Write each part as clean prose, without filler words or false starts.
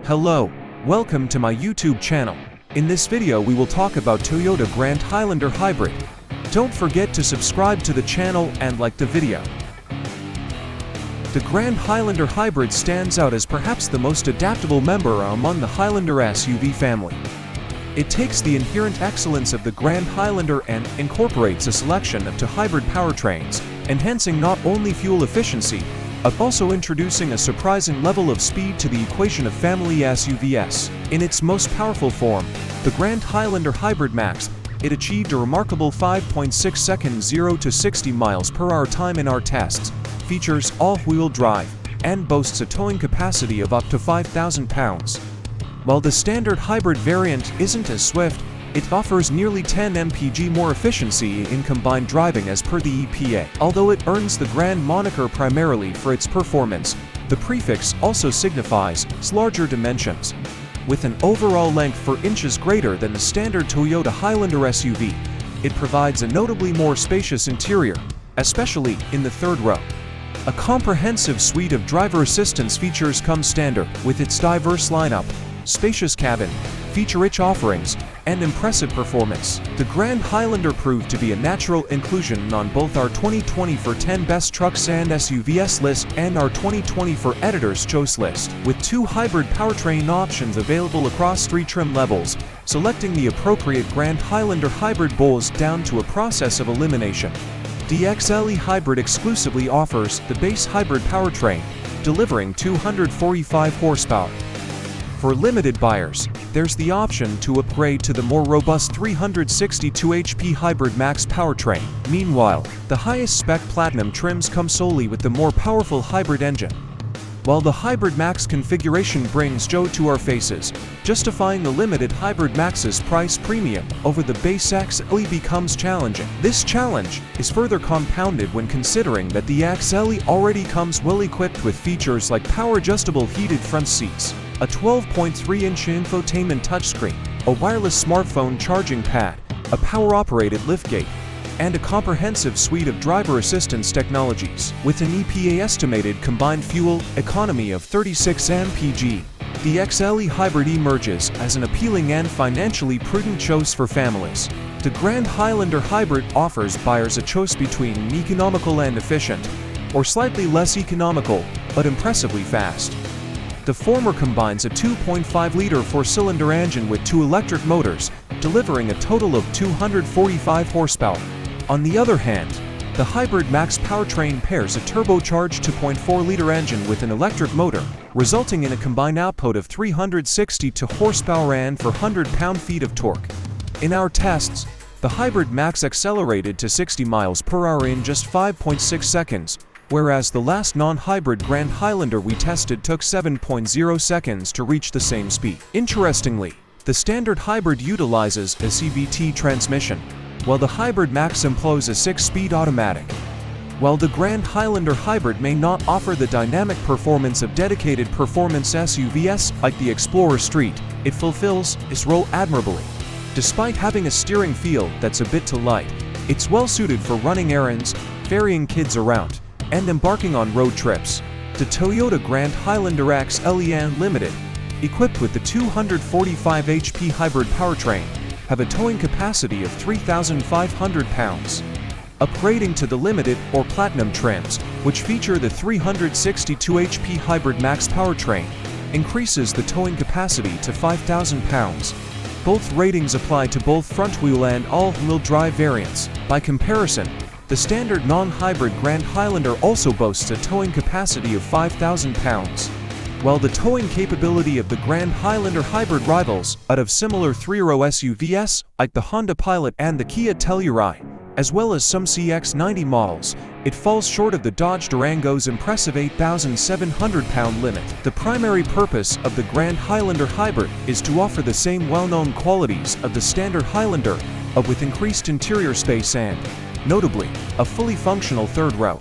Hello, welcome to my YouTube channel. In this video we will talk about Toyota Grand Highlander Hybrid. Don't forget to subscribe to the channel and like the video. The Grand Highlander Hybrid stands out as perhaps the most adaptable member among the Highlander SUV family. It takes the inherent excellence of the Grand Highlander and incorporates a selection of two hybrid powertrains, enhancing not only fuel efficiency, but also introducing a surprising level of speed to the equation of family SUVs. In its most powerful form, the Grand Highlander Hybrid Max, it achieved a remarkable 5.6 seconds 0 to 60 miles per hour time in our tests, features all-wheel drive, and boasts a towing capacity of up to 5,000 pounds. While the standard hybrid variant isn't as swift, it offers nearly 10 mpg more efficiency in combined driving as per the EPA. Although it earns the Grand moniker primarily for its performance, the prefix also signifies its larger dimensions. With an overall length 4 inches greater than the standard Toyota Highlander SUV, it provides a notably more spacious interior, especially in the third row. A comprehensive suite of driver assistance features come standard with its diverse lineup, spacious cabin, feature-rich offerings, and impressive performance. The Grand Highlander proved to be a natural inclusion on both our 2020 for 10 Best Trucks and SUVs list and our 2020 for Editor's Choice list, with 2 hybrid powertrain options available across 3 trim levels. Selecting the appropriate Grand Highlander Hybrid boils down to a process of elimination. The XLE Hybrid exclusively offers the base hybrid powertrain, delivering 245 horsepower. For limited buyers, there's the option to upgrade to the more robust 362 HP Hybrid Max powertrain. Meanwhile, the highest spec Platinum trims come solely with the more powerful hybrid engine. While the Hybrid Max configuration brings joy to our faces, justifying the limited Hybrid Max's price premium over the base XLE becomes challenging. This challenge is further compounded when considering that the XLE already comes well equipped with features like power-adjustable heated front seats, a 12.3-inch infotainment touchscreen, a wireless smartphone charging pad, a power-operated liftgate, and a comprehensive suite of driver assistance technologies. With an EPA estimated combined fuel economy of 36 mpg, the XLE Hybrid emerges as an appealing and financially prudent choice for families. The Grand Highlander Hybrid offers buyers a choice between economical and efficient, or slightly less economical, but impressively fast. The former combines a 2.5-liter 4-cylinder engine with 2 electric motors, delivering a total of 245 horsepower. On the other hand, the Hybrid Max powertrain pairs a turbocharged 2.4-liter engine with an electric motor, resulting in a combined output of 362 horsepower and 400 pound-feet of torque. In our tests, the Hybrid Max accelerated to 60 miles per hour in just 5.6 seconds, whereas the last non-hybrid Grand Highlander we tested took 7.0 seconds to reach the same speed. Interestingly, the standard hybrid utilizes a CVT transmission, while the Hybrid Max employs a 6-speed automatic. While the Grand Highlander Hybrid may not offer the dynamic performance of dedicated performance SUVs like the Explorer Street, it fulfills its role admirably. Despite having a steering feel that's a bit too light, it's well suited for running errands, ferrying kids around, and embarking on road trips. The Toyota Grand Highlander XLE Unlimited, equipped with the 245 HP hybrid powertrain, have a towing capacity of 3,500 pounds. Upgrading to the Limited or Platinum trims, which feature the 362 HP Hybrid Max powertrain, increases the towing capacity to 5,000 pounds. Both ratings apply to both front-wheel and all-wheel drive variants. By comparison, the standard non-hybrid Grand Highlander also boasts a towing capacity of 5,000 pounds. While the towing capability of the Grand Highlander Hybrid rivals that of similar 3-row SUVs like the Honda Pilot and the Kia Telluride, as well as some CX-90 models, it falls short of the Dodge Durango's impressive 8,700 pound limit. The primary purpose of the Grand Highlander Hybrid is to offer the same well-known qualities of the standard Highlander, with increased interior space and, notably, a fully functional third row.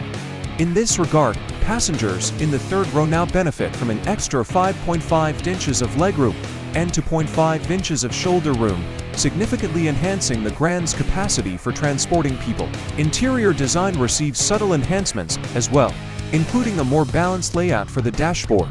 In this regard, passengers in the third row now benefit from an extra 5.5 inches of legroom and 2.5 inches of shoulder room, significantly enhancing the Grand's capacity for transporting people. Interior design receives subtle enhancements as well, including a more balanced layout for the dashboard.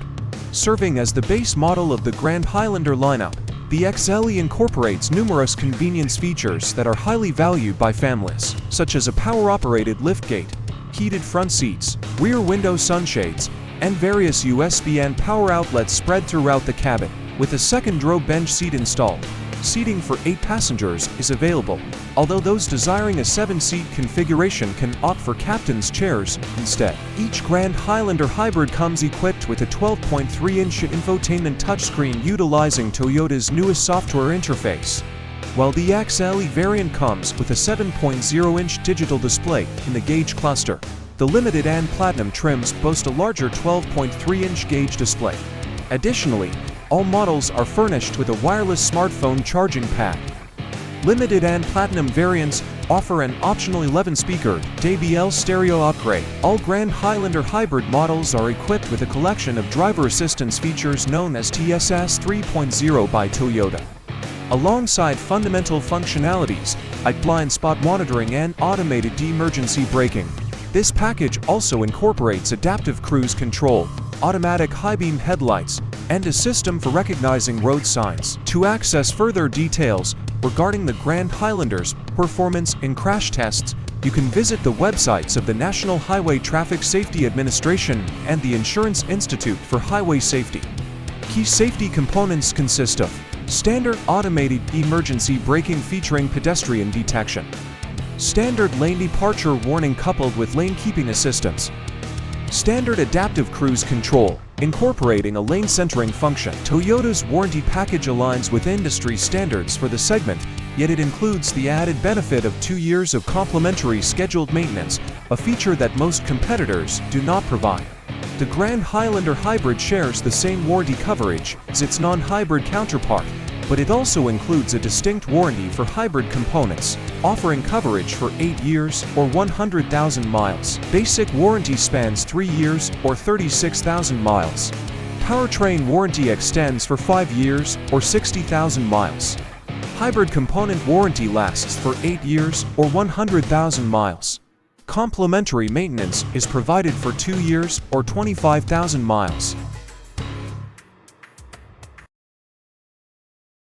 Serving as the base model of the Grand Highlander lineup, the XLE incorporates numerous convenience features that are highly valued by families, such as a power-operated liftgate, heated front seats, rear window sunshades, and various USB and power outlets spread throughout the cabin. With a second row bench seat installed, seating for 8 passengers is available, although those desiring a 7-seat configuration can opt for captain's chairs instead. Each Grand Highlander Hybrid comes equipped with a 12.3-inch infotainment touchscreen utilizing Toyota's newest software interface, while the XLE variant comes with a 7.0-inch digital display in the gauge cluster. The Limited and Platinum trims boast a larger 12.3-inch gauge display. Additionally, all models are furnished with a wireless smartphone charging pad. Limited and Platinum variants offer an optional 11-speaker JBL stereo upgrade. All Grand Highlander Hybrid models are equipped with a collection of driver assistance features known as TSS 3.0 by Toyota. Alongside fundamental functionalities like blind spot monitoring and automated emergency braking, this package also incorporates adaptive cruise control, automatic high-beam headlights, and a system for recognizing road signs. To access further details regarding the Grand Highlander's performance in crash tests, you can visit the websites of the National Highway Traffic Safety Administration and the Insurance Institute for Highway Safety. Key safety components consist of standard automated emergency braking featuring pedestrian detection, standard lane departure warning coupled with lane keeping assistance, standard adaptive cruise control, incorporating a lane centering function. Toyota's warranty package aligns with industry standards for the segment, yet it includes the added benefit of 2 years of complimentary scheduled maintenance, a feature that most competitors do not provide. The Grand Highlander Hybrid shares the same warranty coverage as its non-hybrid counterpart, but it also includes a distinct warranty for hybrid components, offering coverage for 8 years or 100,000 miles. Basic warranty spans 3 years or 36,000 miles. Powertrain warranty extends for 5 years or 60,000 miles. Hybrid component warranty lasts for 8 years or 100,000 miles. Complimentary maintenance is provided for 2 years or 25,000 miles.